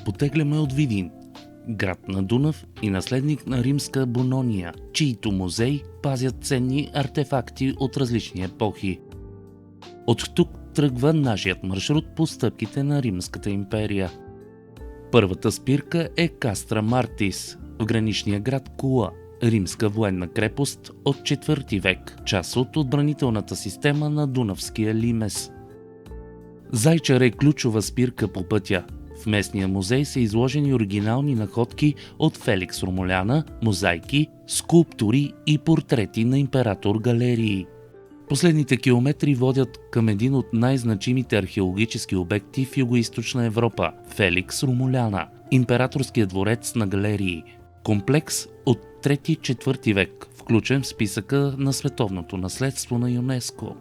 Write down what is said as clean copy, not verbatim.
Потегляме от Видин, град на Дунав и наследник на римска Бонония, чието музей пазят ценни артефакти от различни епохи. От тук тръгва нашият маршрут по стъпките на Римската империя. Първата спирка е Кастра Мартис, в граничния град Кула, римска военна крепост от 4 век, част от отбранителната система на Дунавския лимес. Зайчар е ключова спирка по пътя. В местния музей са изложени оригинални находки от Феликс Ромуляна, мозайки, скулптури и портрети на император Галерий. Последните километри водят към един от най-значимите археологически обекти в Югоизточна Европа – Феликс Ромуляна, императорския дворец на Галерий. Комплекс от 3-4 век, включен в списъка на световното наследство на ЮНЕСКО.